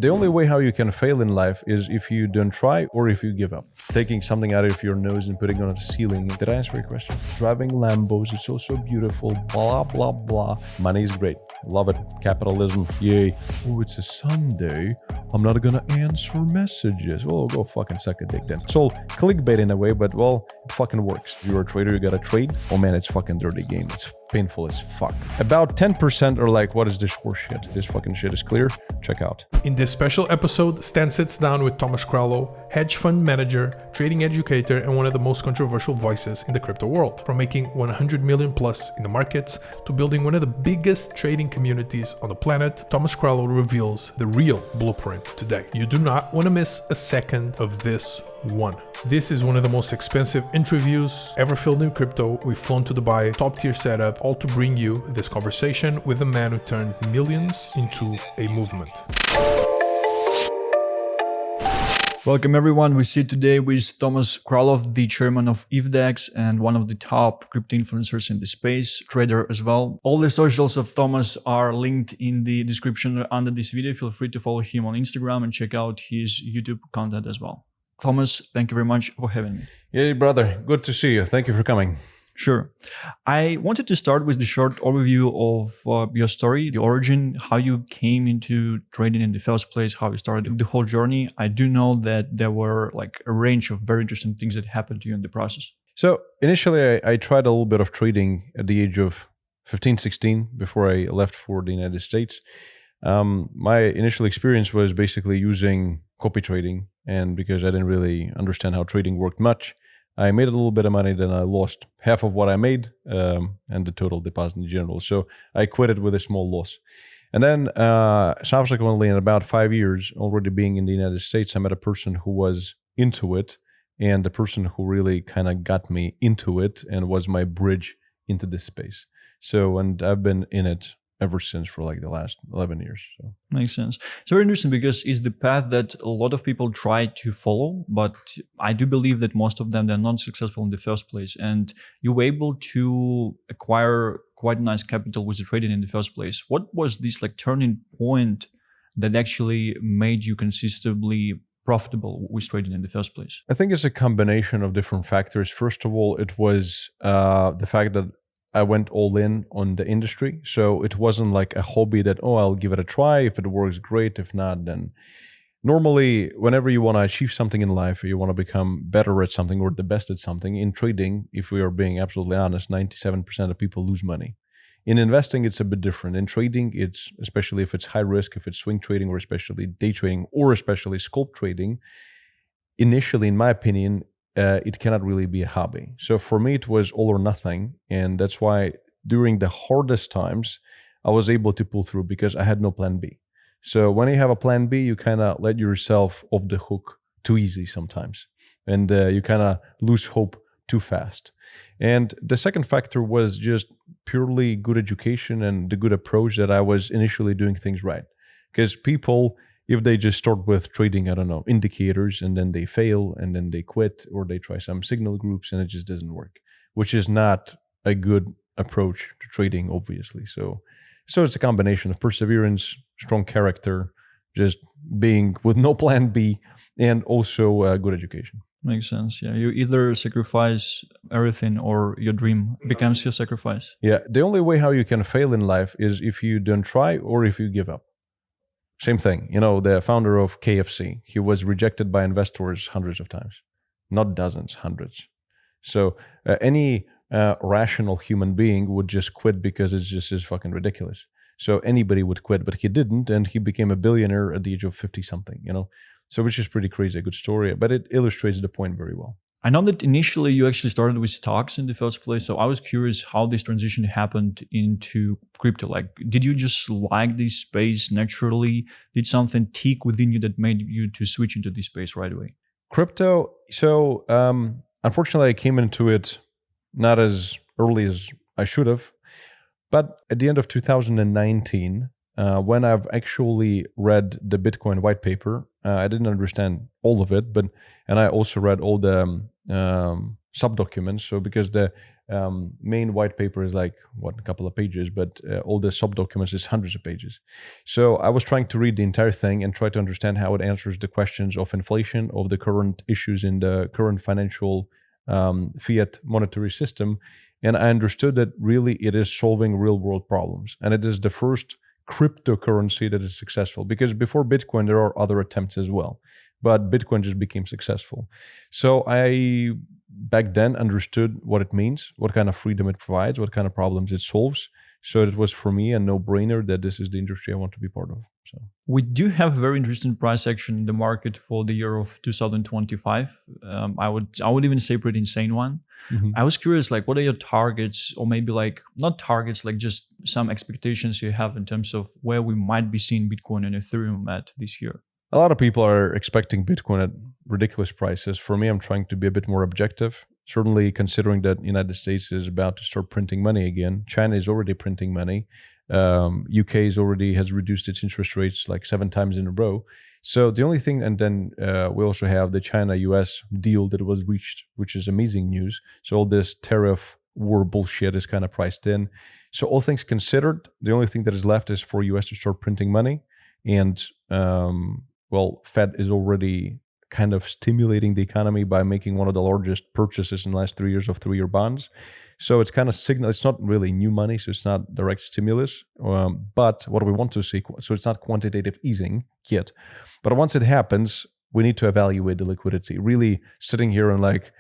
the only way how you can fail in life is if you don't try or if you give up. Taking something out of your nose and putting it on the ceiling. Did I answer your question? Driving Lambos, it's so beautiful, blah, blah, blah. Money is great. Love it. Capitalism, yay. Oh, it's a Sunday. I'm not gonna answer messages. Oh, go fucking suck a dick then. It's all clickbait in a way, but well, it fucking works. If you're a trader, you gotta trade. Oh man, it's fucking dirty game. It's painful as fuck. About 10% are like, what is this horse shit? This fucking shit is clear. Check out. In this special episode, Stan sits down with Thomas Kralow, hedge fund manager, trading educator, and one of the most controversial voices in the crypto world. From making 100 million plus in the markets to building one of the biggest trading communities on the planet, Thomas Kralow reveals the real blueprint today. You do not want to miss a second of this one. This is one of the most expensive interviews ever filmed in crypto. We've flown to Dubai, top tier setup, all to bring you this conversation with a man who turned millions into a movement. Welcome everyone. We sit today with Thomas Kralow, the chairman of 𝗍𝗘𝗥𝗧 and one of the top crypto influencers in the space, trader as well. All the socials of Thomas are linked in the description under this video. Feel free to follow him on Instagram and check out his YouTube content as well. Thomas, thank you very much for having me. Yay, brother. Good to see you. Thank you for coming. Sure. I wanted to start with the short overview of your story, the origin, how you came into trading in the first place, how you started the whole journey. I do know that there were like a range of very interesting things that happened to you in the process. So initially, I tried a little bit of trading at the age of 15, 16 before I left for the United States. My initial experience was basically using copy trading, and because I didn't really understand how trading worked much, I made a little bit of money, then I lost half of what I made and the total deposit in general. So I quit it with a small loss. And then subsequently, in about 5 years, already being in the United States, I met a person who was into it, and the person who really kind of got me into it and was my bridge into this space. So, and I've been in it ever since for like the last 11 years. So. Makes sense. It's very interesting because it's the path that a lot of people try to follow, but I do believe that most of them, they're not successful in the first place. And you were able to acquire quite nice capital with the trading in the first place. What was this like turning point that actually made you consistently profitable with trading in the first place? I think it's a combination of different factors. First of all, it was the fact that I went all in on the industry. So it wasn't like a hobby that, oh, I'll give it a try. If it works, great. If not, then normally, whenever you want to achieve something in life, or you want to become better at something or the best at something, in trading, if we are being absolutely honest, 97% of people lose money. In investing, it's a bit different. In trading, it's, especially if it's high risk, if it's swing trading, or especially day trading, or especially scalp trading, initially, in my opinion, it cannot really be a hobby. So for me, it was all or nothing. And that's why during the hardest times, I was able to pull through because I had no plan B. So when you have a plan B, you kind of let yourself off the hook too easy sometimes. And you kind of lose hope too fast. And the second factor was just purely good education and the good approach that I was initially doing things right. Because people, if they just start with trading, I don't know, indicators, and then they fail, and then they quit, or they try some signal groups, and it just doesn't work, which is not a good approach to trading, obviously. So it's a combination of perseverance, strong character, just being with no plan B, and also good education. Makes sense. Yeah, you either sacrifice everything or your dream becomes your sacrifice. Yeah, the only way how you can fail in life is if you don't try or if you give up. Same thing, you know, the founder of KFC, he was rejected by investors hundreds of times, not dozens, hundreds. So any rational human being would just quit because it's just is fucking ridiculous. So anybody would quit, but he didn't, and he became a billionaire at the age of 50 something, you know. So which is pretty crazy, a good story, but it illustrates the point very well. I know that initially you actually started with stocks in the first place. So I was curious how this transition happened into crypto. Like, did you just like this space naturally? Did something tick within you that made you to switch into this space right away? Crypto. So unfortunately, I came into it not as early as I should have. But at the end of 2019, when I've actually read the Bitcoin white paper, I didn't understand all of it, and I also read all the sub-documents. So because the main white paper is like a couple of pages, but all the sub documents is hundreds of pages. So I was trying to read the entire thing and try to understand how it answers the questions of inflation, of the current issues in the current financial fiat monetary system. And I understood that really it is solving real world problems. And it is the first cryptocurrency that is successful, because before Bitcoin, there are other attempts as well, but Bitcoin just became successful. So I back then understood what it means, what kind of freedom it provides, what kind of problems it solves. So it was for me a no-brainer that this is the industry I want to be part of. So we do have a very interesting price action in the market for the year of 2025. I would even say pretty insane one. Mm-hmm. I was curious, like, what are your targets, or maybe like not targets, like just some expectations you have in terms of where we might be seeing Bitcoin and Ethereum at this year? A lot of people are expecting Bitcoin at ridiculous prices. For me, I'm trying to be a bit more objective. Certainly considering that the United States is about to start printing money again. China is already printing money. UK has reduced its interest rates like 7 times in a row. So the only thing, and then we also have the China-US deal that was reached, which is amazing news. So all this tariff war bullshit is kind of priced in. So all things considered, the only thing that is left is for US to start printing money. And Fed is already kind of stimulating the economy by making one of the largest purchases in the last 3 years of 3-year bonds. So it's kind of signal. It's not really new money, so it's not direct stimulus. But what we want to see, so it's not quantitative easing yet. But once it happens, we need to evaluate the liquidity. Really sitting here and like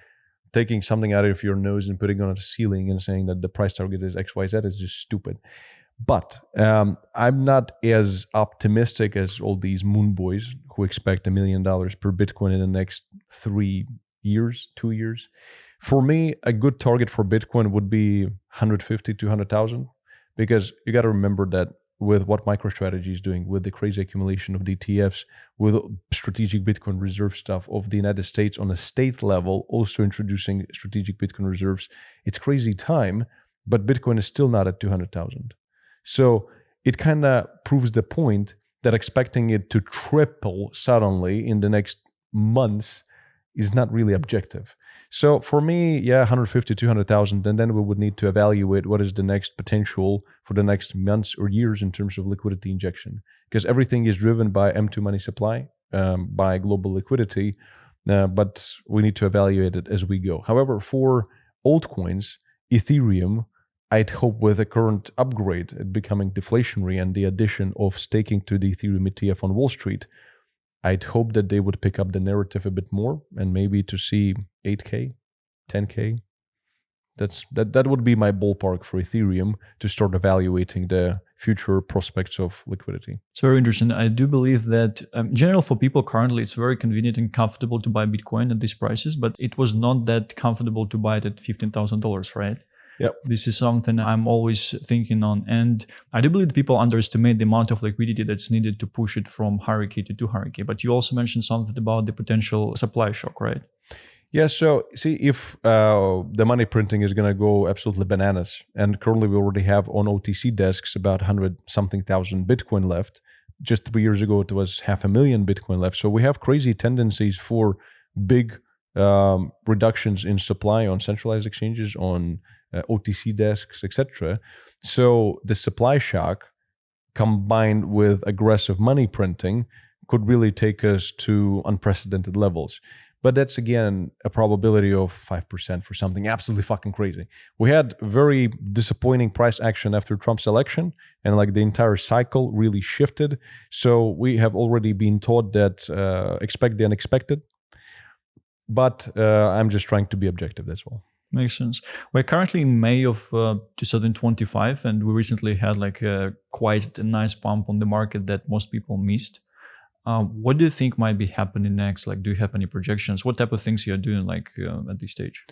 taking something out of your nose and putting it on a ceiling and saying that the price target is X, Y, Z is just stupid. But I'm not as optimistic as all these moon boys who expect $1 million per Bitcoin in the next 3 years, 2 years. For me, a good target for Bitcoin would be 150 to 200,000, because you got to remember that with what MicroStrategy is doing, with the crazy accumulation of ETFs, with strategic Bitcoin reserve stuff of the United States on a state level, also introducing strategic Bitcoin reserves, it's crazy time, but Bitcoin is still not at 200,000. So it kind of proves the point that expecting it to triple suddenly in the next months is not really objective. So for me, 150, 200,000, and then we would need to evaluate what is the next potential for the next months or years in terms of liquidity injection, because everything is driven by M2 money supply, by global liquidity, but we need to evaluate it as we go. However, for altcoins, Ethereum, I'd hope with the current upgrade, it becoming deflationary and the addition of staking to the Ethereum ETF on Wall Street, I'd hope that they would pick up the narrative a bit more and maybe to see 8K, 10K. That would be my ballpark for Ethereum to start evaluating the future prospects of liquidity. It's very interesting. I do believe that in general for people currently, it's very convenient and comfortable to buy Bitcoin at these prices, but it was not that comfortable to buy it at $15,000, right? Yep. This is something I'm always thinking on. And I do believe people underestimate the amount of liquidity that's needed to push it from 100K to 200K. But you also mentioned something about the potential supply shock, right? Yeah, so see, if the money printing is going to go absolutely bananas, and currently we already have on OTC desks about 100-something thousand Bitcoin left. Just 3 years ago, it was 500,000 Bitcoin left. So we have crazy tendencies for big reductions in supply on centralized exchanges, on OTC desks, etc. So the supply shock combined with aggressive money printing could really take us to unprecedented levels. But that's, again, a probability of 5% for something absolutely fucking crazy. We had very disappointing price action after Trump's election, and like the entire cycle really shifted. So we have already been taught that expect the unexpected. But I'm just trying to be objective, that's all. Makes sense. We're currently in May of 2025, and we recently had like quite a nice pump on the market that most people missed. What do you think might be happening next? Like, do you have any projections? What type of things you're doing like at this stage?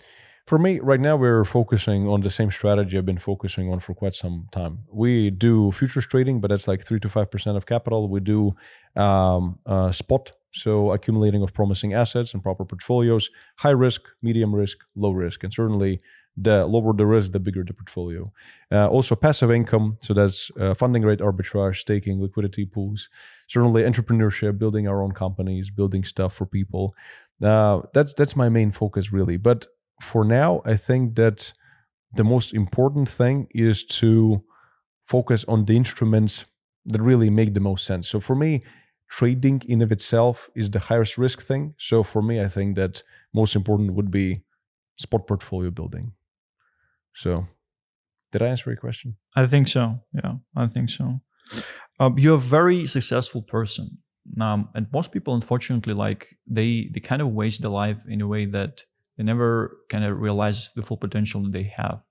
For me, right now, we're focusing on the same strategy I've been focusing on for quite some time. We do futures trading, but that's like 3 to 5% of capital. We do spot, so accumulating of promising assets and proper portfolios, high risk, medium risk, low risk. And certainly the lower the risk, the bigger the portfolio. Also passive income, so that's funding rate arbitrage, staking, liquidity pools. Certainly entrepreneurship, building our own companies, building stuff for people. That's my main focus really. But for now, I think that the most important thing is to focus on the instruments that really make the most sense. So for me, trading in of itself is the highest risk thing. So for me, I think that most important would be spot portfolio building. So did I answer your question? I think so. Yeah, I think so. You're a very successful person. And most people, unfortunately, like they kind of waste their life in a way that they never kind of realize the full potential that they have,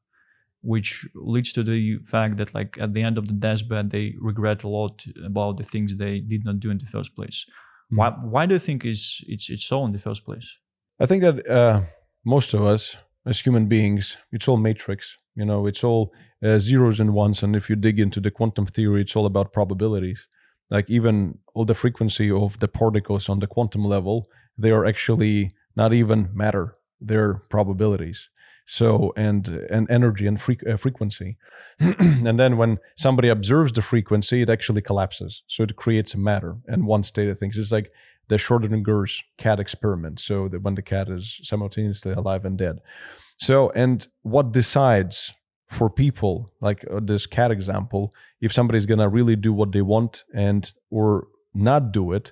which leads to the fact that like at the end of the deathbed, they regret a lot about the things they did not do in the first place. Why do you think it's so in the first place? I think that most of us as human beings, it's all matrix. You know, it's all zeros and ones. And if you dig into the quantum theory, it's all about probabilities. Like even all the frequency of the particles on the quantum level, they are actually not even matter. They're probabilities. So, and energy and frequency. And then when somebody observes the frequency, it actually collapses. So it creates a matter and one state of things. It's like the Schrödinger's cat experiment. So that when the cat is simultaneously alive and dead. So, and what decides for people, like this cat example, if somebody's gonna really do what they want and or not do it,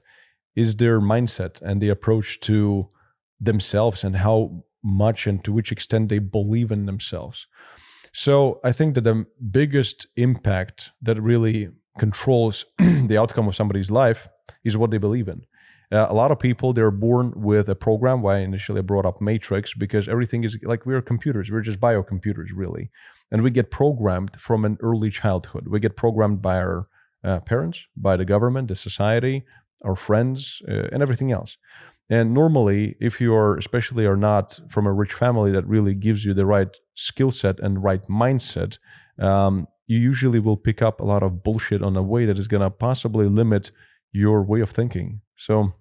is their mindset and the approach to themselves and how much and to which extent they believe in themselves. So I think that the biggest impact that really controls the outcome of somebody's life is what they believe in. A lot of people, they're born with a program. Why initially I brought up Matrix, because everything is like we're computers. We're just biocomputers, really. And we get programmed from an early childhood. We get programmed by our parents, by the government, the society, our friends, and everything else. And normally, if you are, especially are not from a rich family that really gives you the right skill set and right mindset, you usually will pick up a lot of bullshit on a way that is going to possibly limit your way of thinking. So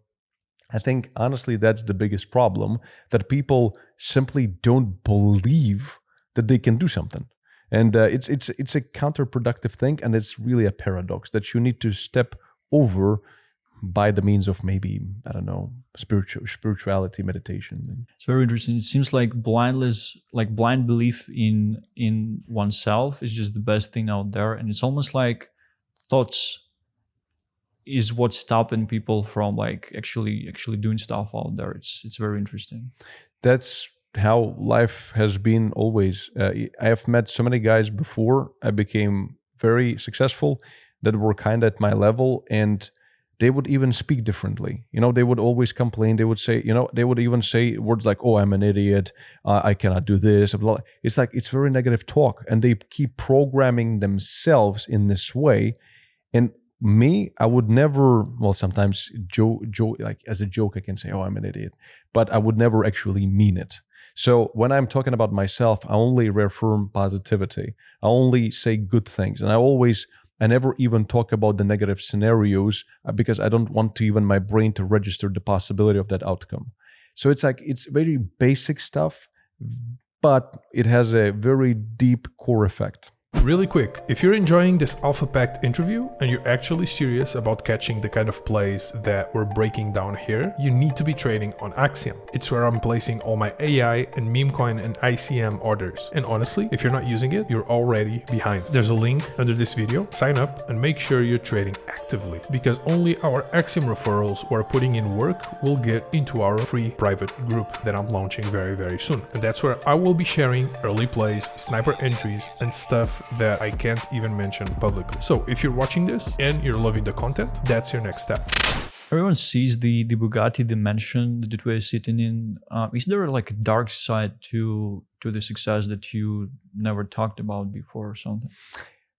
I think, honestly, that's the biggest problem, that people simply don't believe that they can do something. And it's a counterproductive thing, and it's really a paradox that you need to step over by the means of maybe, I don't know, spirituality, meditation. It's very interesting. It seems like blind belief in oneself is just the best thing out there. And it's almost like thoughts is what's stopping people from like actually doing stuff out there. It's very interesting. That's how life has been always. I have met so many guys before I became very successful that were kind of at my level, and they would even speak differently. You know, they would always complain. They would say, you know, they would even say words like, oh, I'm an idiot. I cannot do this. It's like, it's very negative talk. And they keep programming themselves in this way. And me, I would never, well, sometimes like as a joke, I can say, oh, I'm an idiot, but I would never actually mean it. So when I'm talking about myself, I only reaffirm positivity. I only say good things. And I never even talk about the negative scenarios because I don't want to even my brain to register the possibility of that outcome. So it's like, it's very basic stuff, but it has a very deep core effect. Really quick, if you're enjoying this Alpha Pact interview and you're actually serious about catching the kind of plays that we're breaking down here, you need to be trading on Axiom. It's where I'm placing all my AI and meme coin and ICM orders. And honestly, if you're not using it, you're already behind. There's a link under this video. Sign up and make sure you're trading actively, because only our Axiom referrals who are putting in work will get into our free private group that I'm launching very, very soon. And that's where I will be sharing early plays, sniper entries, and stuff that I can't even mention publicly. So if you're watching this and you're loving the content, that's your next step. Everyone sees the Bugatti dimension that we're sitting in. Is there like a dark side to the success that you never talked about before or something?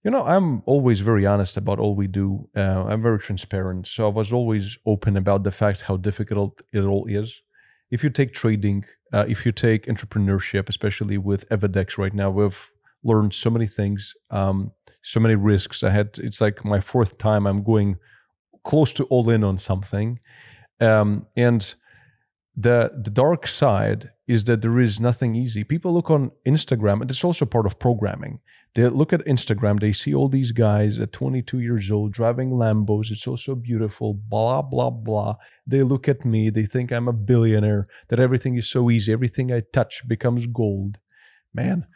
You know, I'm always very honest about all we do. I'm very transparent. So I was always open about the fact how difficult it all is. If you take trading, if you take entrepreneurship, especially with 𝗍𝗥𝗧𝗏 right now, we've learned so many things, so many risks. It's like my fourth time I'm going close to all in on something. And the dark side is that there is nothing easy. People look on Instagram, and it's also part of programming. They look at Instagram, they see all these guys at 22 years old driving Lambos. It's so beautiful, blah, blah, blah. They look at me, they think I'm a billionaire, that everything is so easy. Everything I touch becomes gold. Man,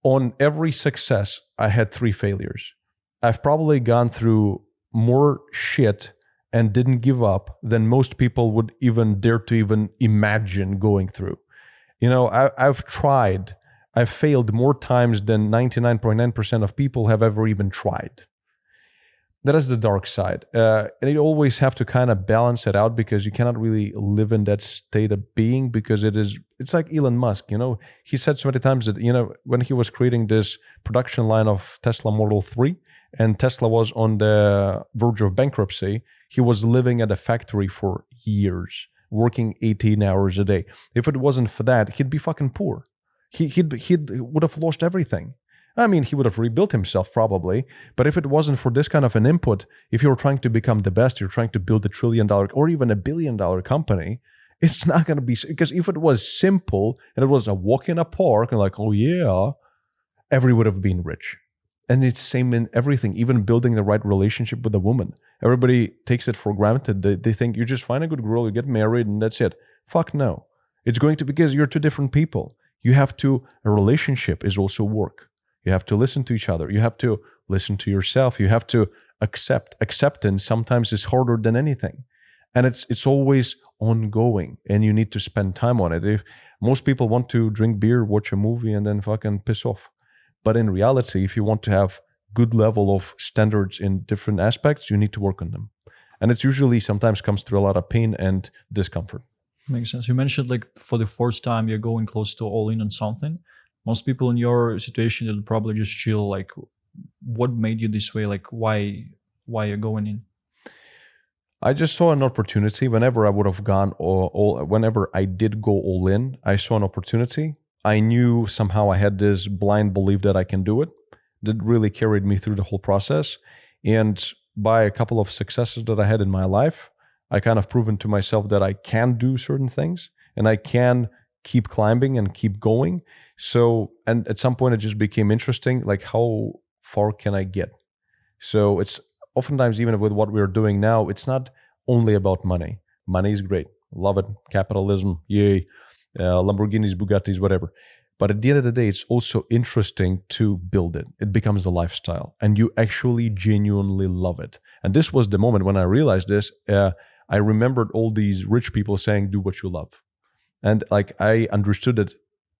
On every success, I had 3 failures. I've probably gone through more shit and didn't give up than most people would even dare to even imagine going through. I've tried. I've failed more times than 99.9% of people have ever even tried. That is the dark side. And you always have to kind of balance it out, because you cannot really live in that state of being, because it's like Elon Musk, he said so many times that, when he was creating this production line of Tesla Model 3 and Tesla was on the verge of bankruptcy, he was living at a factory for years, working 18 hours a day. If it wasn't for that, he'd be fucking poor. He would have lost everything. I mean, he would have rebuilt himself probably, but if it wasn't for this kind of an input, if you're trying to become the best, you're trying to build $1 trillion or even $1 billion company, it's not going to be, because if it was simple and it was a walk in a park and like, oh yeah, everyone would have been rich. And it's same in everything, even building the right relationship with a woman. Everybody takes it for granted. They think you just find a good girl, you get married, and that's it. Fuck no. It's going to, because you're 2 different people. A relationship is also work. You have to listen to each other. You have to listen to yourself. You have to accept. Acceptance sometimes is harder than anything. And it's always ongoing, and you need to spend time on it. If most people want to drink beer, watch a movie, and then fucking piss off. But in reality, if you want to have good level of standards in different aspects, you need to work on them. And it's usually sometimes comes through a lot of pain and discomfort. Makes sense. You mentioned like for the first time you're going close to all in on something. Most people in your situation will probably just chill. Like, what made you this way? Like, why you're going in? I just saw an opportunity. Whenever I would have gone whenever I did go all in, I saw an opportunity. I knew somehow I had this blind belief that I can do it. That really carried me through the whole process. And by a couple of successes that I had in my life, I kind of proven to myself that I can do certain things and I can keep climbing and keep going. So, and at some point it just became interesting, like how far can I get? So it's oftentimes, even with what we're doing now, it's not only about money. Money is great. Love it. Capitalism. Yay. Lamborghinis, Bugattis, whatever. But at the end of the day, it's also interesting to build it. It becomes a lifestyle and you actually genuinely love it. And this was the moment when I realized this. I remembered all these rich people saying, do what you love. And like I understood that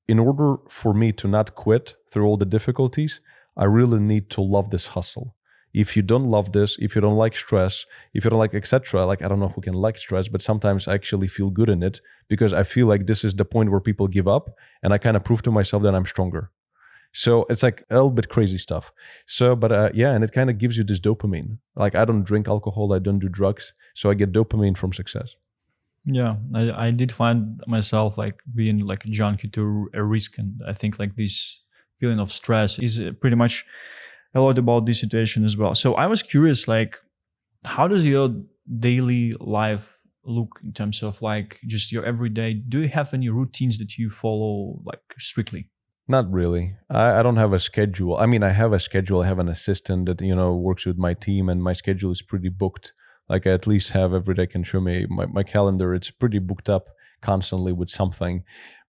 in order for me to not quit through all the difficulties, I really need to love this hustle. If you don't love this, if you don't like stress, if you don't like etc., like I don't know who can like stress, but sometimes I actually feel good in it because I feel like this is the point where people give up and I kind of prove to myself that I'm stronger. So it's like a little bit crazy stuff. So, but yeah, and it kind of gives you this dopamine. Like I don't drink alcohol, I don't do drugs, so I get dopamine from success. Yeah, I did find myself like being like a junkie to a risk, and I think like this feeling of stress is pretty much a lot about this situation as well. So I was curious, like, how does your daily life look in terms of like just your everyday? Do you have any routines that you follow like strictly? Not really. I don't have a schedule. I mean, I have a schedule. I have an assistant that, you know, works with my team and my schedule is pretty booked. Like I at least have every day can show me my calendar. It's pretty booked up constantly with something.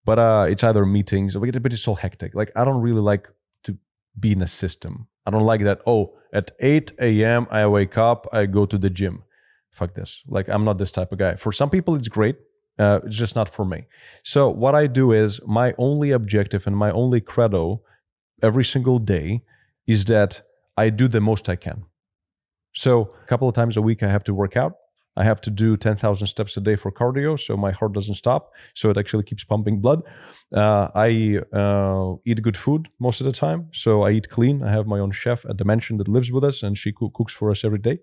But it's either meetings, but it's so hectic. Like I don't really like to be in a system. I don't like that, oh, at 8 a.m. I wake up, I go to the gym. Fuck this. Like I'm not this type of guy. For some people, it's great. It's just not for me. So what I do is my only objective and my only credo every single day is that I do the most I can. So a couple of times a week I have to work out. I have to do 10,000 steps a day for cardio, so my heart doesn't stop. So it actually keeps pumping blood. I eat good food most of the time. So I eat clean. I have my own chef at the mansion that lives with us, and she cooks for us every day.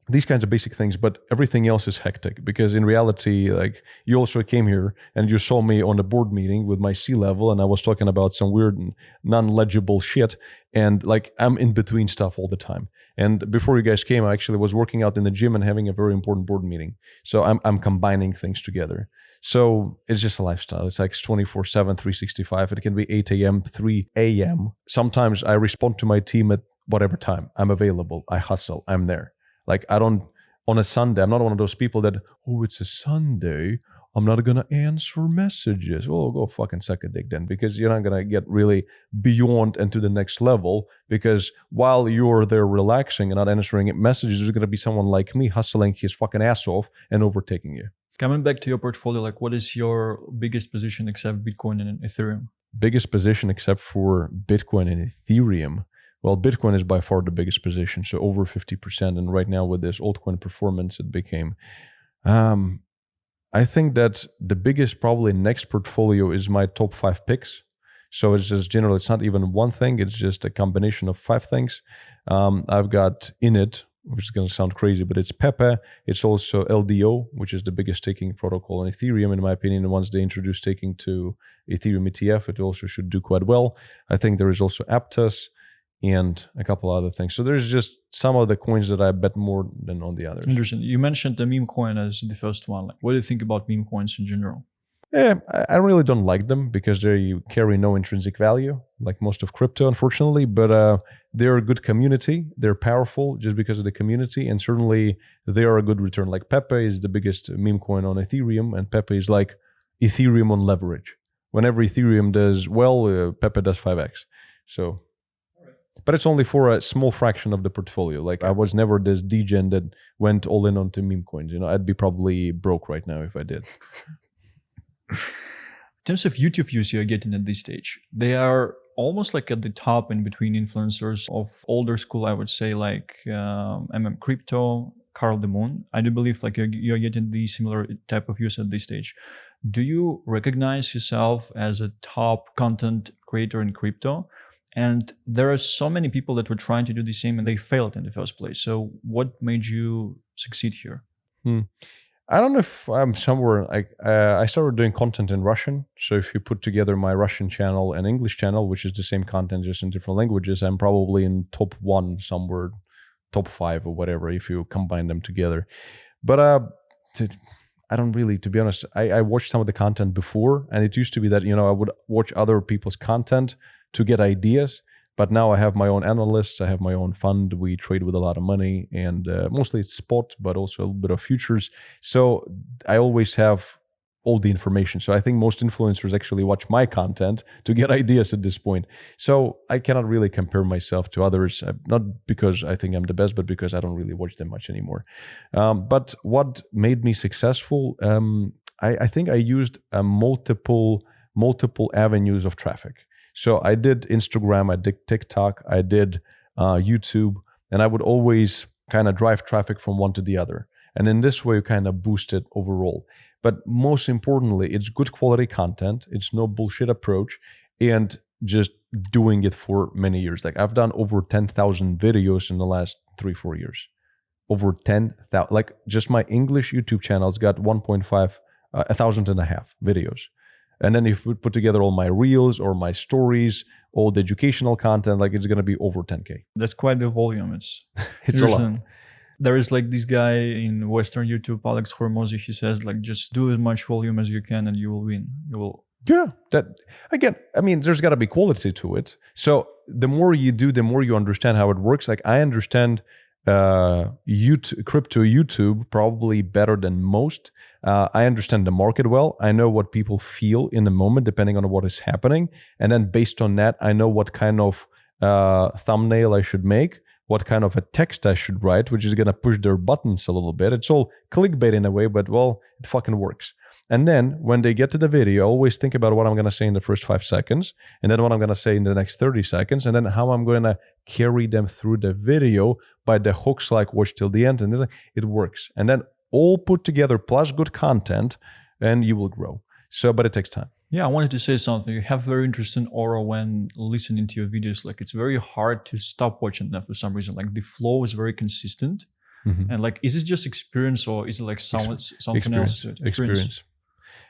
These kinds of basic things, but everything else is hectic because in reality, like you also came here and you saw me on a board meeting with my C-level and I was talking about some weird and non-legible shit. And like I'm in between stuff all the time. And before you guys came, I actually was working out in the gym and having a very important board meeting. So I'm combining things together. So it's just a lifestyle. It's like 24/7, 365. It can be 8 a.m., 3 a.m. Sometimes I respond to my team at whatever time. I'm available. I hustle. I'm there. Like I don't, on a Sunday, I'm not one of those people that, oh, it's a Sunday, I'm not going to answer messages. Well, go fucking suck a dick then, because you're not going to get really beyond and to the next level, because while you're there relaxing and not answering messages, there's going to be someone like me hustling his fucking ass off and overtaking you. Coming back to your portfolio, like what is your biggest position except Bitcoin and Ethereum? Biggest position except for Bitcoin and Ethereum. Well, Bitcoin is by far the biggest position, so over 50%. And right now with this altcoin performance, it became... I think that the biggest probably next portfolio is my top 5 picks. So it's just general, it's not even one thing, it's just a combination of 5 things. I've got init, which is going to sound crazy, but it's 𝗵𝗵. It's also LDO, which is the biggest staking protocol in Ethereum, in my opinion. And once they introduce staking to Ethereum ETF, it also should do quite well. I think there is also Aptos and a couple other things. So there's just some of the coins that I bet more than on the others. Interesting. You mentioned the meme coin as the first one. Like, what do you think about meme coins in general? Yeah, I really don't like them because they carry no intrinsic value, like most of crypto, unfortunately. But they're a good community. They're powerful just because of the community. And certainly they are a good return. Like 𝗵𝗵 is the biggest meme coin on Ethereum. And 𝗵𝗵 is like Ethereum on leverage. Whenever Ethereum does well, 𝗵𝗵 does 5x. So... But it's only for a small fraction of the portfolio. Like I was never this degen that went all in onto meme coins. You know, I'd be probably broke right now if I did. In terms of YouTube views you're getting at this stage, they are almost like at the top in between influencers of older school, I would say, like Crypto, Carl the Moon. I do believe like you're getting the similar type of views at this stage. Do you recognize yourself as a top content creator in crypto? And there are so many people that were trying to do the same and they failed in the first place. So what made you succeed here? I don't know if I'm somewhere like I started doing content in Russian. So if you put together my Russian channel and English channel, which is the same content just in different languages, I'm probably in top 1 somewhere, top 5 or whatever if you combine them together. But I don't really, to be honest, I watched some of the content before, and it used to be that, you know, I would watch other people's content to get ideas. But now I have my own analysts, I have my own fund, we trade with a lot of money, and mostly it's spot, but also a little bit of futures. So I always have all the information. So I think most influencers actually watch my content to get ideas at this point. So I cannot really compare myself to others, not because I think I'm the best, but because I don't really watch them much anymore. But what made me successful, I think I used multiple avenues of traffic. So I did Instagram, I did TikTok, I did YouTube, and I would always kind of drive traffic from one to the other. And in this way, you kind of boost it overall. But most importantly, it's good quality content. It's no bullshit approach, and just doing it for many years. Like I've done over 10,000 videos in the last 3-4 years. Over 10,000, like just my English YouTube channel's got 1,500 videos. And then if we put together all my reels or my stories, all the educational content, like it's going to be over 10K. That's quite the volume. It's a lot. There is like this guy in Western YouTube, 𝗵𝗵𝗧𝗏𝗧𝗏, he says like, just do as much volume as you can and you will win. You will. Yeah, that again, I mean, there's got to be quality to it. So the more you do, the more you understand how it works. Like I understand crypto YouTube probably better than most. I understand the market well. I know what people feel in the moment, depending on what is happening. And then based on that, I know what kind of thumbnail I should make, what kind of a text I should write, which is going to push their buttons a little bit. It's all clickbait in a way, but well, it fucking works. And then when they get to the video, I always think about what I'm going to say in the first 5 seconds, and then what I'm going to say in the next 30 seconds, and then how I'm going to carry them through the video by the hooks, like watch till the end, and then it works. And then all put together plus good content, and you will grow. So, but it takes time. Yeah, I wanted to say something. You have very interesting aura when listening to your videos. Like it's very hard to stop watching them for some reason. Like the flow is very consistent. Mm-hmm. And like, is this just experience or is it like something else to it?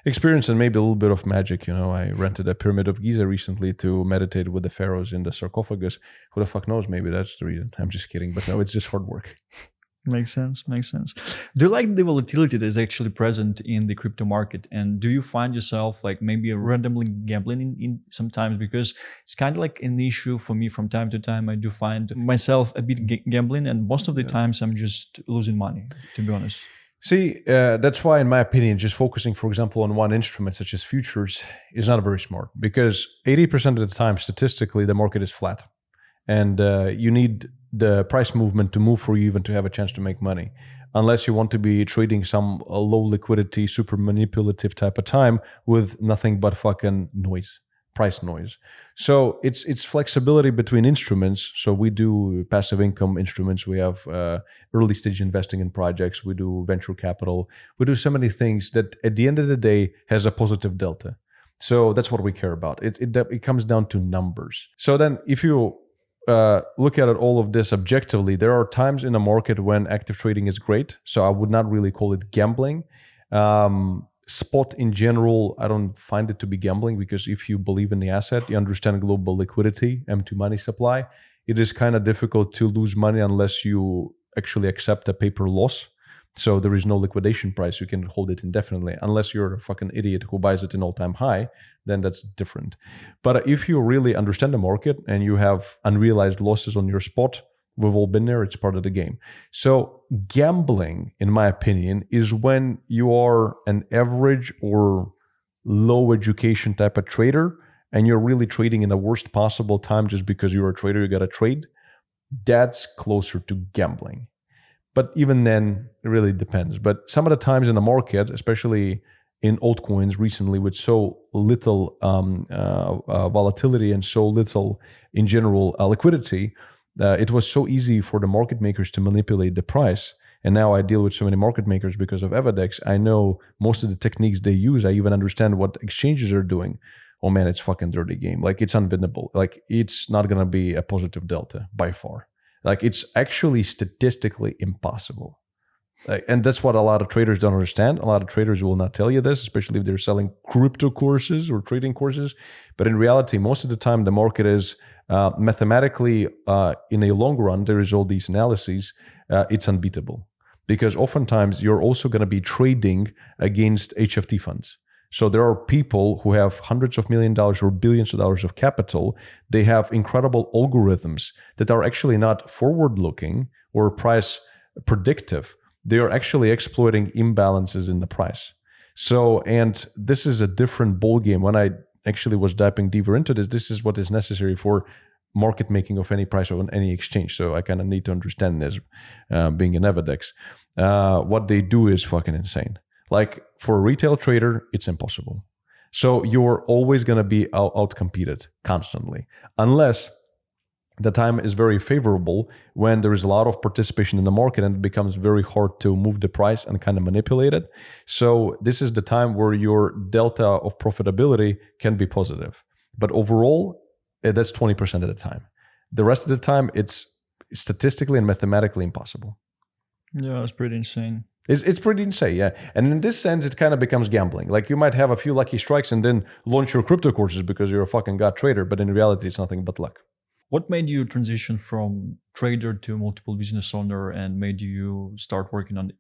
Experience and maybe a little bit of magic. You know, I rented a Pyramid of Giza recently to meditate with the pharaohs in the sarcophagus. Who the fuck knows? Maybe that's the reason. I'm just kidding. But no, it's just hard work. Makes sense. Do you like the volatility that is actually present in the crypto market? And do you find yourself like maybe randomly gambling in sometimes? Because it's kind of like an issue for me from time to time. I do find myself a bit gambling, and most of the times I'm just losing money, to be honest. See, that's why, in my opinion, just focusing, for example, on one instrument such as futures is not very smart, because 80% of the time, statistically, the market is flat. And you need the price movement to move for you even to have a chance to make money. Unless you want to be trading some low liquidity, super manipulative type of time with nothing but fucking noise. Price noise. So it's flexibility between instruments. So we do passive income instruments. We have early stage investing in projects. We do venture capital. We do so many things that at the end of the day has a positive delta. So that's what we care about. It comes down to numbers. So then if you look at it, all of this objectively, there are times in the market when active trading is great. So I would not really call it gambling. Spot in general, I don't find it to be gambling, because if you believe in the asset, you understand global liquidity, M2 money supply, it is kind of difficult to lose money unless you actually accept a paper loss. So there is no liquidation price. You can hold it indefinitely. Unless you're a fucking idiot who buys it in all-time high, then that's different. But if you really understand the market and you have unrealized losses on your spot, we've all been there. It's part of the game. So gambling, in my opinion, is when you are an average or low education type of trader and you're really trading in the worst possible time just because you're a trader, you got to trade. That's closer to gambling. But even then, it really depends. But some of the times in the market, especially in altcoins recently, with so little volatility and so little, in general, liquidity, it was so easy for the market makers to manipulate the price. And now I deal with so many market makers because of 𝗍𝗥. I know most of the techniques they use. I even understand what exchanges are doing. Oh man, it's fucking dirty game. Like, it's unwinnable. Like, it's not going to be a positive delta by far. Like, it's actually statistically impossible. And that's what a lot of traders don't understand. A lot of traders will not tell you this, especially if they're selling crypto courses or trading courses. But in reality, most of the time, the market is mathematically, in a long run, there is all these analyses, it's unbeatable. Because oftentimes, you're also going to be trading against HFT funds. So there are people who have hundreds of millions of dollars or billions of dollars of capital. They have incredible algorithms that are actually not forward-looking or price predictive. They are actually exploiting imbalances in the price. So, and this is a different ballgame. When I actually was diving deeper into this is what is necessary for market making of any price on any exchange. So I kind of need to understand this, being an 𝗍𝗥. What they do is fucking insane. Like, for a retail trader, it's impossible. So you're always going to be outcompeted constantly, unless the time is very favorable, when there is a lot of participation in the market and it becomes very hard to move the price and kind of manipulate it. So this is the time where your delta of profitability can be positive. But overall, that's 20% of the time. The rest of the time, it's statistically and mathematically impossible. Yeah, that's pretty insane. It's pretty insane, yeah. And in this sense, it kind of becomes gambling. Like, you might have a few lucky strikes and then launch your crypto courses because you're a fucking god trader, but in reality, it's nothing but luck. What made you transition from trader to multiple business owner and made you start working on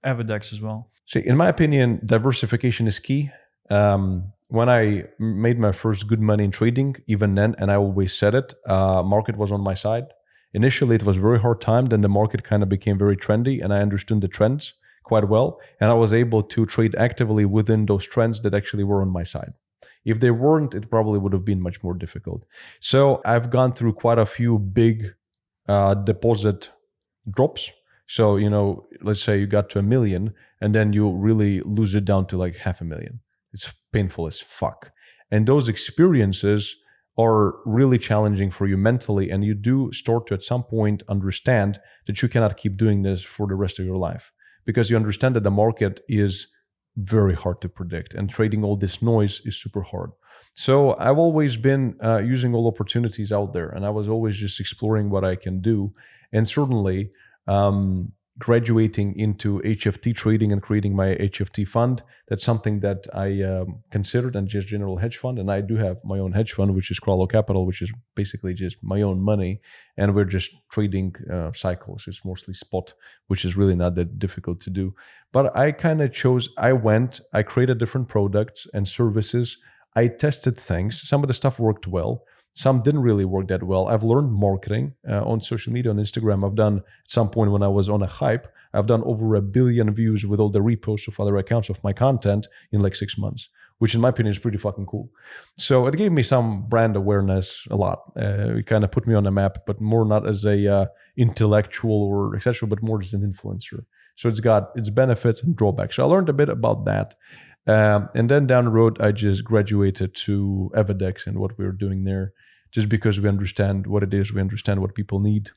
𝗍𝗥 as well? See, in my opinion, diversification is key. When I made my first good money in trading, even then, and I always said it, market was on my side. Initially, it was a very hard time. Then the market kind of became very trendy and I understood the trends quite well. And I was able to trade actively within those trends that actually were on my side. If they weren't, it probably would have been much more difficult. So I've gone through quite a few big deposit drops. So, let's say you got to 1 million and then you really lose it down to like 500,000. It's painful as fuck. And those experiences are really challenging for you mentally. And you do start to, at some point, understand that you cannot keep doing this for the rest of your life, because you understand that the market is very hard to predict and trading all this noise is super hard. So I've always been using all opportunities out there, and I was always just exploring what I can do. And certainly graduating into HFT trading and creating my HFT fund, that's something that I considered, and just general hedge fund. And I do have my own hedge fund, which is Kralow Capital, which is basically just my own money. And we're just trading cycles. It's mostly spot, which is really not that difficult to do. But I kind of I created different products and services. I tested things. Some of the stuff worked well. Some didn't really work that well. I've learned marketing on social media, on Instagram. I've done, at some point when I was on a hype, I've done over 1 billion views with all the reposts of other accounts of my content in like 6 months, which in my opinion is pretty fucking cool. So it gave me some brand awareness a lot. It kind of put me on the map, but more not as a intellectual or etc., but more as an influencer. So it's got its benefits and drawbacks. So I learned a bit about that. And then down the road, I just graduated to 𝗍𝗥𝗧𝗏 and what we were doing there, just because we understand what it is, we understand what people need.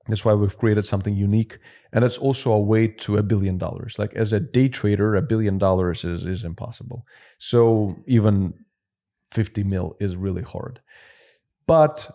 That's why we've created something unique. And it's also a way to $1 billion. Like as a day trader, $1 billion is impossible. So even 50 mil is really hard. But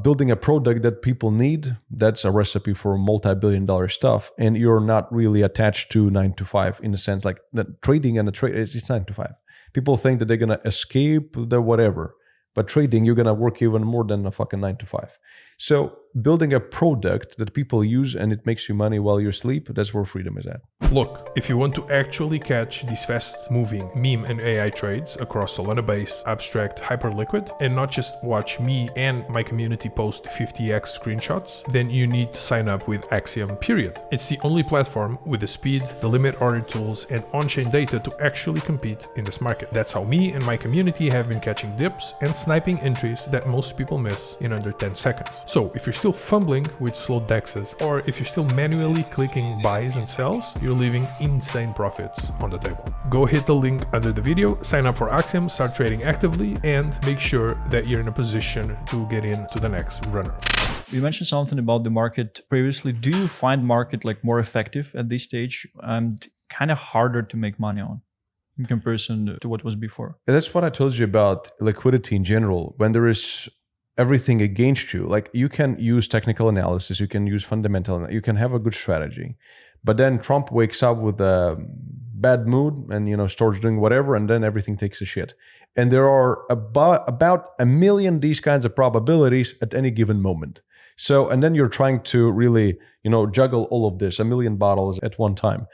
building a product that people need, that's a recipe for multi-billion-dollar stuff. And you're not really attached to 9 to 5 in a sense, like trading and a trade, it's 9 to 5. People think that they're going to escape the whatever. But trading, you're going to work even more than a fucking 9 to 5. So building a product that people use and it makes you money while you sleep, that's where freedom is at. Look, if you want to actually catch these fast-moving meme and AI trades across Solana-based, abstract, hyperliquid, and not just watch me and my community post 50x screenshots, then you need to sign up with Axiom, period. It's the only platform with the speed, the limit order tools, and on-chain data to actually compete in this market. That's how me and my community have been catching dips and sniping entries that most people miss in under 10 seconds. So if you're still fumbling with slow dexes, or if you're still manually clicking buys and sells, you're leaving insane profits on the table. Go hit the link under the video, sign up for Axiom, start trading actively, and make sure that you're in a position to get into the next runner. You mentioned something about the market previously. Do you find market like more effective at this stage and kind of harder to make money on in comparison to what was before? That's what I told you about liquidity in general. When there is everything against you, like you can use technical analysis, you can use fundamental, you can have a good strategy. But then Trump wakes up with a bad mood and, starts doing whatever, and then everything takes a shit. And there are about 1 million these kinds of probabilities at any given moment. So, and then you're trying to really, juggle all of this, 1 million bottles at one time.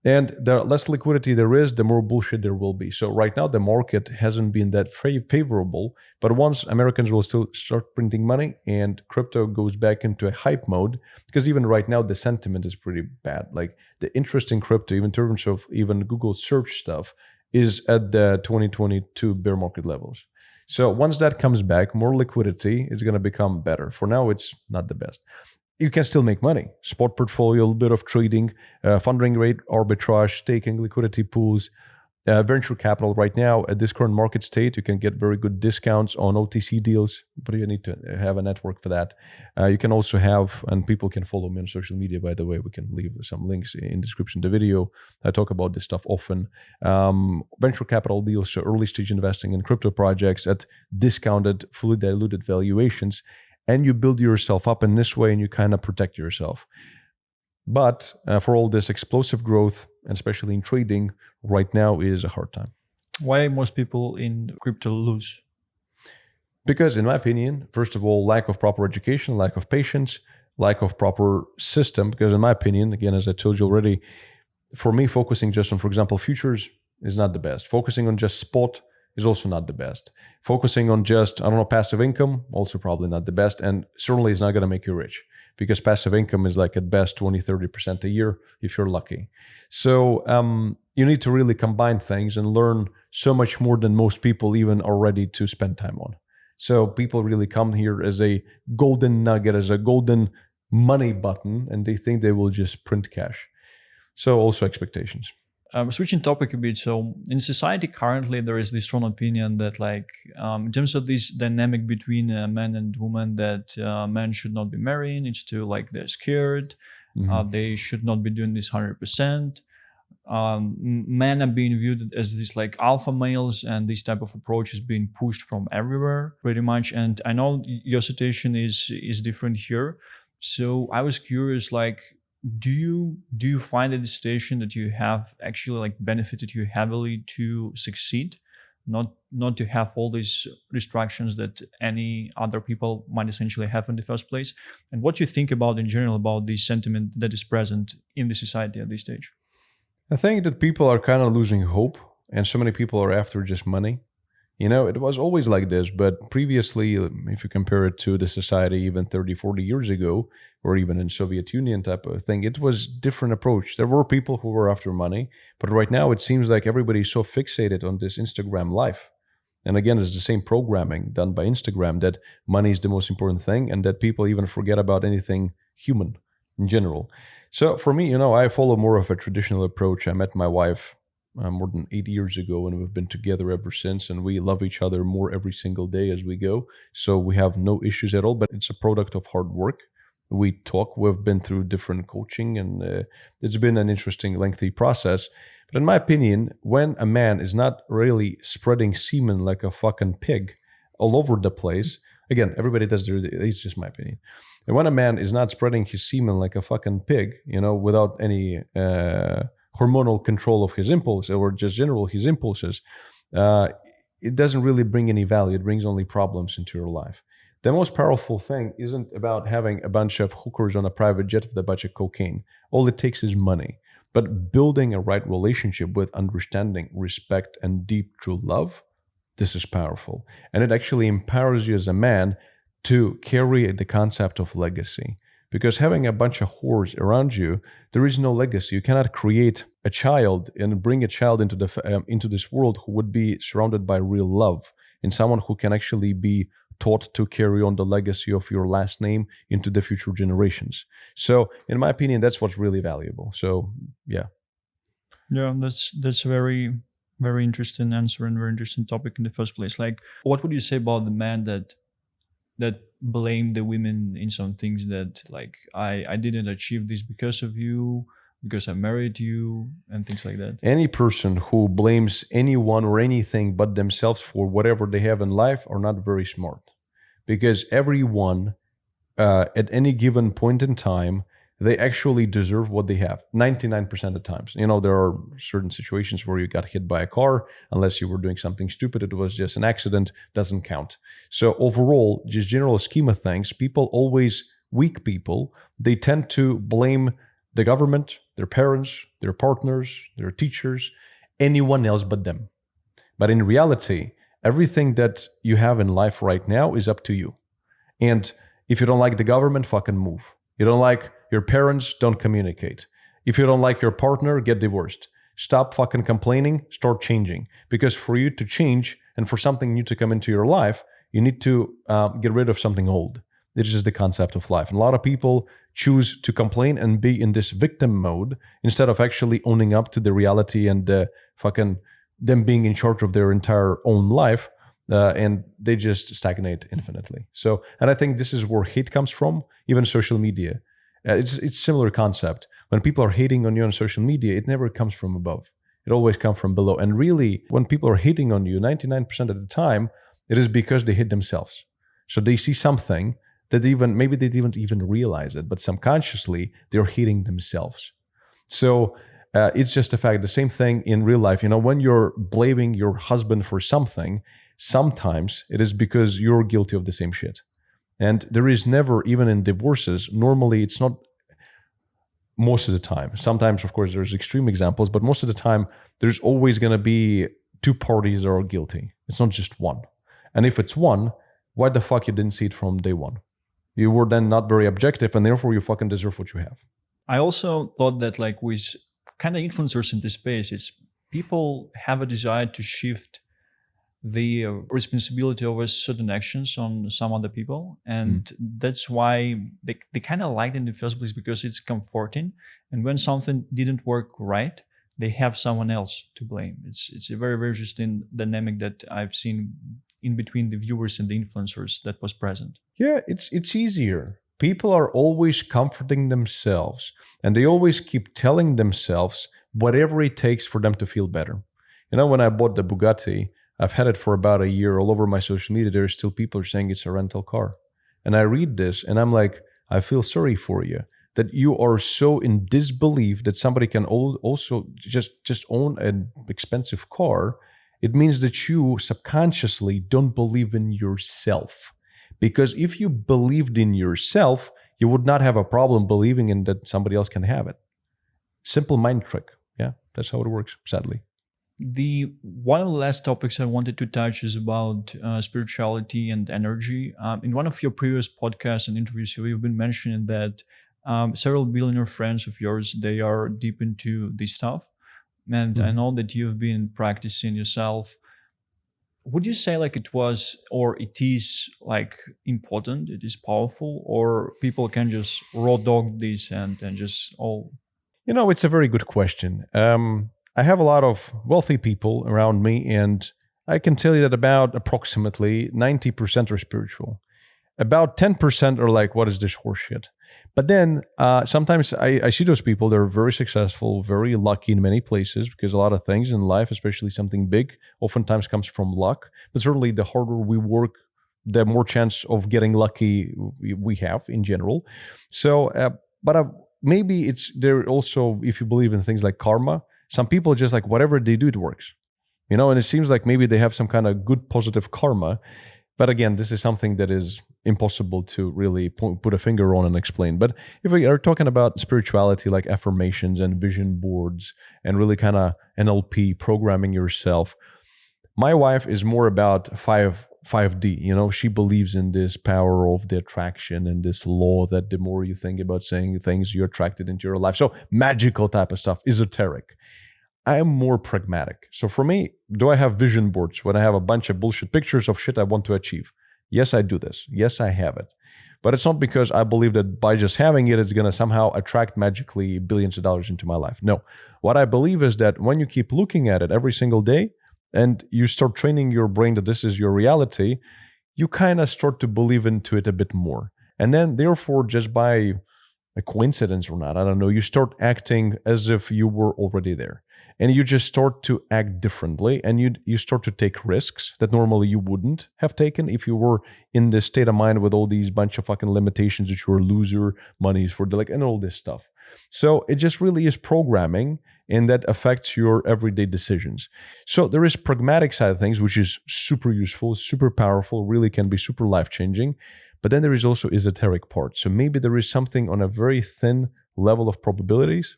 And the less liquidity there is, the more bullshit there will be. So right now, the market hasn't been that favorable. But once Americans will still start printing money and crypto goes back into a hype mode, because even right now, the sentiment is pretty bad. Like the interest in crypto, even in terms of even Google search stuff, is at the 2022 bear market levels. So once that comes back, more liquidity is going to become better. For now, it's not the best. You can still make money. Spot portfolio, a little bit of trading, funding rate, arbitrage, staking, liquidity pools, venture capital. Right now, at this current market state, you can get very good discounts on OTC deals, but you need to have a network for that. You can also have, and people can follow me on social media, by the way. We can leave some links in the description of the video. I talk about this stuff often. Venture capital deals, so early stage investing in crypto projects at discounted, fully diluted valuations. And you build yourself up in this way and you kind of protect yourself. But for all this explosive growth, and especially in trading, right now is a hard time. Why most people in crypto lose? Because in my opinion, first of all, lack of proper education, lack of patience, lack of proper system. Because in my opinion, again, as I told you already, for me, focusing just on, for example, futures is not the best. Focusing on just spot is also not the best. Focusing on just, passive income, also probably not the best. And certainly it's not going to make you rich because passive income is like at best 20, 30% a year if you're lucky. So you need to really combine things and learn so much more than most people even are ready to spend time on. So people really come here as a golden nugget, as a golden money button, and they think they will just print cash. So also expectations. Switching topic a bit. So in society currently, there is this strong opinion that in terms of this dynamic between man and woman, that men should not be marrying. It's too they're scared. Mm-hmm. They should not be doing this 100%. Men are being viewed as this alpha males, and this type of approach is being pushed from everywhere pretty much. And I know your situation is different here. So I was curious, do you find that the situation that you have actually benefited you heavily to succeed, not to have all these restrictions that any other people might essentially have in the first place? And what do you think about in general about the sentiment that is present in the society at this stage? I think that people are kind of losing hope, and so many people are after just money. It was always like this, but previously, if you compare it to the society even 30, 40 years ago, or even in Soviet Union type of thing, it was different approach. There were people who were after money, but right now it seems like everybody's so fixated on this Instagram life. And again, it's the same programming done by Instagram that money is the most important thing and that people even forget about anything human in general. So for me, I follow more of a traditional approach. I met my wife more than 8 years ago, and we've been together ever since, and we love each other more every single day as we go. So we have no issues at all, but it's a product of hard work. We talk, we've been through different coaching, and it's been an interesting, lengthy process. But in my opinion, when a man is not really spreading semen like a fucking pig all over the place, again, everybody does it's just my opinion. And when a man is not spreading his semen like a fucking pig, without any hormonal control of his impulse or just general his impulses, it doesn't really bring any value. It brings only problems into your life. The most powerful thing isn't about having a bunch of hookers on a private jet with a bunch of cocaine. All it takes is money. But building a right relationship with understanding, respect, and deep true love, this is powerful. And it actually empowers you as a man to carry the concept of legacy. Because having a bunch of whores around you, there is no legacy. You cannot create a child and bring a child into this world who would be surrounded by real love and someone who can actually be taught to carry on the legacy of your last name into the future generations. So, in my opinion, that's what's really valuable. So, yeah. Yeah, that's a very, very interesting answer and very interesting topic in the first place. Like, what would you say about the man that blame the women in some things that, like, I didn't achieve this because of you, because I married you, and things like that? Any person who blames anyone or anything but themselves for whatever they have in life are not very smart. Because everyone, at any given point in time, they actually deserve what they have 99% of times. There are certain situations where you got hit by a car, unless you were doing something stupid, it was just an accident, doesn't count. So overall, just general scheme of things, weak people, they tend to blame the government, their parents, their partners, their teachers, anyone else but them. But in reality, everything that you have in life right now is up to you. And if you don't like the government, fucking move. You don't like your parents, don't communicate. If you don't like your partner, get divorced. Stop fucking complaining, start changing. Because for you to change and for something new to come into your life, you need to get rid of something old. This is the concept of life. And a lot of people choose to complain and be in this victim mode instead of actually owning up to the reality and them being in charge of their entire own life. And they just stagnate infinitely. So, and I think this is where hate comes from, even social media. It's similar concept. When people are hating on you on social media, it never comes from above. It always comes from below. And really, when people are hating on you, 99% of the time, it is because they hate themselves. So they see something that maybe they didn't even realize it, but subconsciously, they're hating themselves. So it's just a fact. The same thing in real life. When you're blaming your husband for something, sometimes it is because you're guilty of the same shit. And there is never, even in divorces, normally it's not most of the time. Sometimes, of course, there's extreme examples, but most of the time, there's always going to be two parties that are guilty. It's not just one. And if it's one, why the fuck you didn't see it from day one? You were then not very objective, and therefore you fucking deserve what you have. I also thought that, like, with kind of influencers in this space, it's people have a desire to shift the responsibility over certain actions on some other people. And that's why they kind of like it in the first place, because it's comforting. And when something didn't work right, they have someone else to blame. It's a very, very interesting dynamic that I've seen in between the viewers and the influencers that was present. Yeah, it's easier. People are always comforting themselves, and they always keep telling themselves whatever it takes for them to feel better. When I bought the Bugatti, I've had it for about a year. All over my social media, there's still people saying it's a rental car. And I read this and I'm like, I feel sorry for you that you are so in disbelief that somebody can also just own an expensive car. It means that you subconsciously don't believe in yourself. Because if you believed in yourself, you would not have a problem believing in that somebody else can have it. Simple mind trick. Yeah, that's how it works, sadly. The one of the last topics I wanted to touch is about spirituality and energy. In one of your previous podcasts and interviews, you've been mentioning that several billionaire friends of yours, they are deep into this stuff. And I know that you've been practicing yourself. Would you say like it was, or it is like important, it is powerful, or people can just raw dog this and just all? It's a very good question. I have a lot of wealthy people around me, and I can tell you that about approximately 90% are spiritual. About 10% are like, what is this horseshit? But then sometimes I see those people, they're very successful, very lucky in many places, because a lot of things in life, especially something big, oftentimes comes from luck. But certainly the harder we work, the more chance of getting lucky we have in general. So, maybe it's there also, if you believe in things like karma, some people just like whatever they do, it works. And it seems like maybe they have some kind of good positive karma. But again, this is something that is impossible to really put a finger on and explain. But if we are talking about spirituality, like affirmations and vision boards and really kind of NLP, programming yourself, my wife is more about 5D. She believes in this power of the attraction and this law that the more you think about saying things, you're attracted into your life. So magical type of stuff, esoteric. I am more pragmatic. So for me, do I have vision boards when I have a bunch of bullshit pictures of shit I want to achieve? Yes, I do this. Yes, I have it. But it's not because I believe that by just having it, it's going to somehow attract magically billions of dollars into my life. No. What I believe is that when you keep looking at it every single day and you start training your brain that this is your reality, you kind of start to believe into it a bit more. And then therefore, just by a coincidence or not, I don't know, you start acting as if you were already there. And you just start to act differently, and you start to take risks that normally you wouldn't have taken if you were in this state of mind with all these bunch of fucking limitations that you're a loser, money is for the and all this stuff. So it just really is programming, and that affects your everyday decisions. So there is pragmatic side of things, which is super useful, super powerful, really can be super life-changing. But then there is also esoteric part. So maybe there is something on a very thin level of probabilities.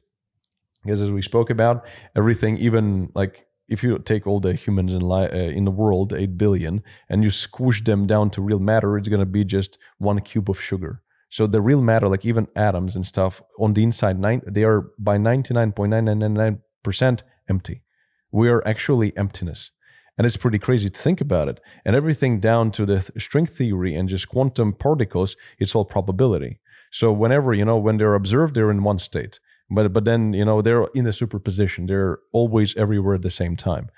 Because as we spoke about, everything, even like if you take all the humans in the world, 8 billion, and you squish them down to real matter, it's going to be just 1 cube of sugar. So the real matter, like even atoms and stuff, on the inside, they are by 99.999% empty. We are actually emptiness. And it's pretty crazy to think about it. And everything down to the string theory and just quantum particles, it's all probability. So whenever, when they're observed, they're in one state. But then, they're in a superposition. They're always everywhere at the same time.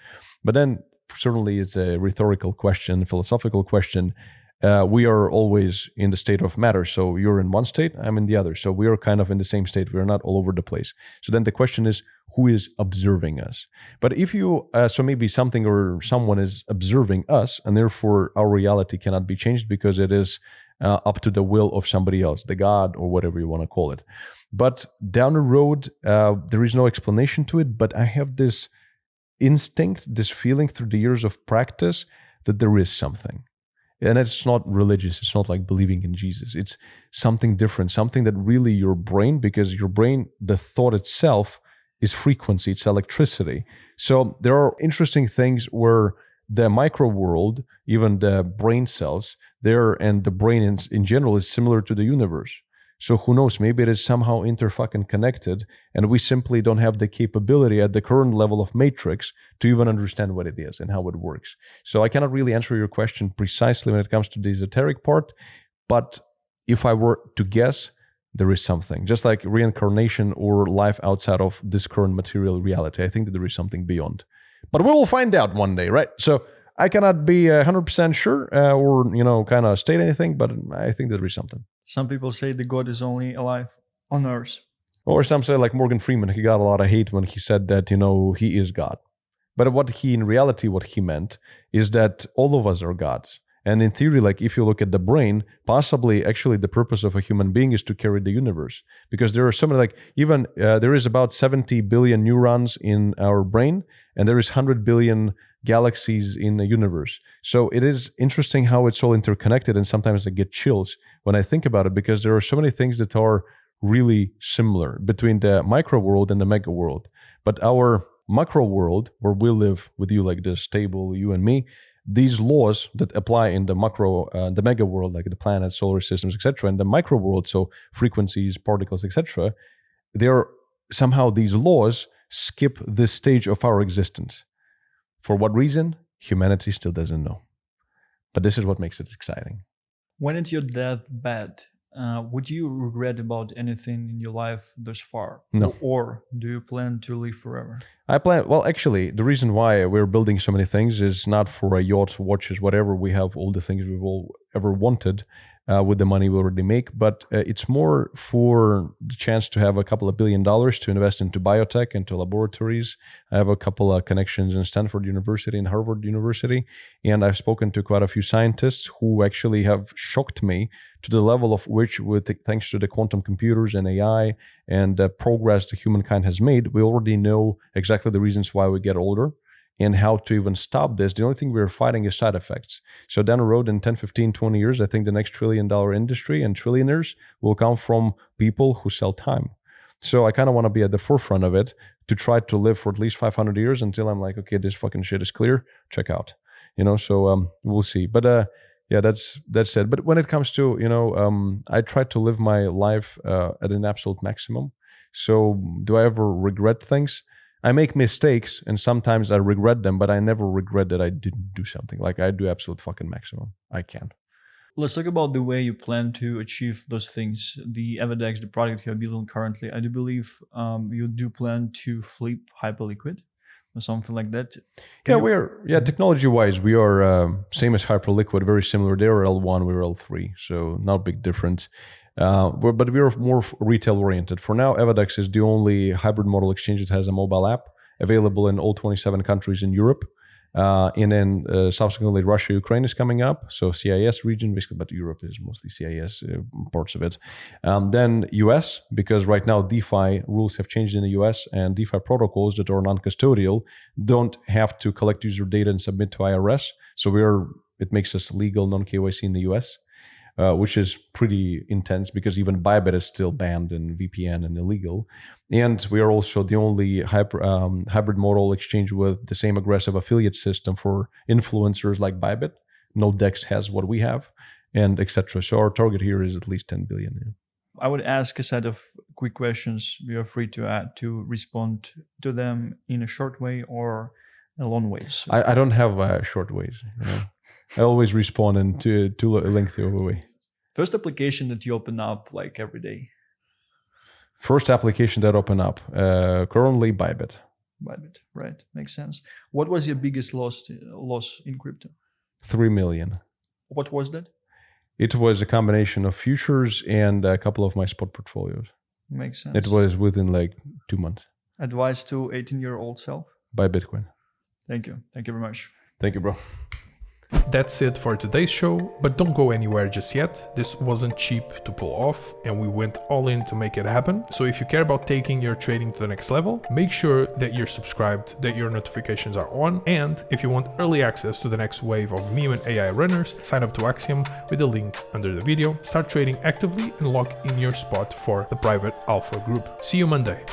But then certainly it's a rhetorical question, philosophical question. We are always in the state of matter. So you're in one state, I'm in the other. So we are kind of in the same state. We're not all over the place. So then the question is, who is observing us? But if you, so maybe something or someone is observing us, and therefore our reality cannot be changed because it is up to the will of somebody else, the God or whatever you want to call it. But down the road, there is no explanation to it, but I have this instinct, this feeling through the years of practice that there is something. And it's not religious. It's not like believing in Jesus. It's something different, something that really your brain, because your brain, the thought itself is frequency, it's electricity. So there are interesting things where the micro world, even the brain cells there, and the brain in general is similar to the universe. So who knows, maybe it is somehow fucking connected, and we simply don't have the capability at the current level of matrix to even understand what it is and how it works. So I cannot really answer your question precisely when it comes to the esoteric part, but if I were to guess, there is something. Just like reincarnation or life outside of this current material reality, I think that there is something beyond. But we will find out one day, right? So I cannot be 100% sure or, kind of state anything, but I think there is something. Some people say the God is only alive on Earth. Or some say like Morgan Freeman, he got a lot of hate when he said that, he is God. But what he meant is that all of us are gods. And in theory, like if you look at the brain, possibly actually the purpose of a human being is to carry the universe. Because there are so many, there is about 70 billion neurons in our brain, and there is 100 billion galaxies in the universe. So it is interesting how it's all interconnected, and sometimes I get chills when I think about it, because there are so many things that are really similar between the micro world and the mega world. But our macro world where we live with you like this table, you and me, these laws that apply in the macro, the mega world, like the planets, solar systems, etc., and the micro world, so frequencies, particles, etc., they're somehow these laws skip this stage of our existence. For what reason? Humanity still doesn't know. But this is what makes it exciting. When it's your deathbed, would you regret about anything in your life thus far? No. Or do you plan to live forever? Well, actually, the reason why we're building so many things is not for a yacht, watches, whatever. We have all the things we've all ever wanted with the money we already make, but it's more for the chance to have a couple of $1 billion to invest into biotech, into laboratories. I have a couple of connections in Stanford University and Harvard University, and I've spoken to quite a few scientists who actually have shocked me to the level of which, thanks to the quantum computers and AI and the progress that humankind has made, we already know exactly the reasons why we get older and how to even stop this. The only thing we're fighting is side effects. So down the road in 10, 15, 20 years, I think the next $1 trillion industry and trillionaires will come from people who sell time. So I kind of want to be at the forefront of it to try to live for at least 500 years until I'm like, okay, this fucking shit is clear, check out. So we'll see. But yeah, that's it. But when it comes to, I try to live my life at an absolute maximum. So do I ever regret things? I make mistakes and sometimes I regret them, but I never regret that I didn't do something. Like I do absolute fucking maximum. I can. Let's talk about the way you plan to achieve those things. The 𝗵𝗥𝗧𝗔𝗡𝗥, the product you are building currently, I do believe you do plan to flip Hyperliquid or something like that. Technology-wise, we are same as Hyperliquid, very similar. They are L1, we're L3, so not big difference. But we are more retail-oriented. For now, 𝗵𝗥𝗧𝗔𝗡𝗥 is the only hybrid model exchange that has a mobile app available in all 27 countries in Europe. And then subsequently, Russia, Ukraine is coming up. So CIS region, basically, but Europe is mostly CIS parts of it. Then US, because right now DeFi rules have changed in the US and DeFi protocols that are non-custodial don't have to collect user data and submit to IRS. So it makes us legal non-KYC in the US. Which is pretty intense because even Bybit is still banned and VPN and illegal. And we are also the only hybrid model exchange with the same aggressive affiliate system for influencers like Bybit. No DEX has what we have, and etc. So our target here is at least 10 billion. Yeah. I would ask a set of quick questions. You are free to respond to them in a short way or a long way. So. I don't have short ways. I always respond in too lengthy of a way. First application that you open up like every day? First application that open up, currently Bybit. Bybit, right. Makes sense. What was your biggest loss in crypto? 3 million. What was that? It was a combination of futures and a couple of my spot portfolios. Makes sense. It was within like 2 months. Advice to 18-year-old self? Buy Bitcoin. Thank you. Thank you very much. Thank you, bro. That's it for today's show, but don't go anywhere just yet. This wasn't cheap to pull off, and we went all in to make it happen. So if you care about taking your trading to the next level, make sure that you're subscribed, that your notifications are on, and if you want early access to the next wave of meme and AI runners, sign up to Axiom with the link under the video. Start trading actively and lock in your spot for the private alpha group. See you Monday.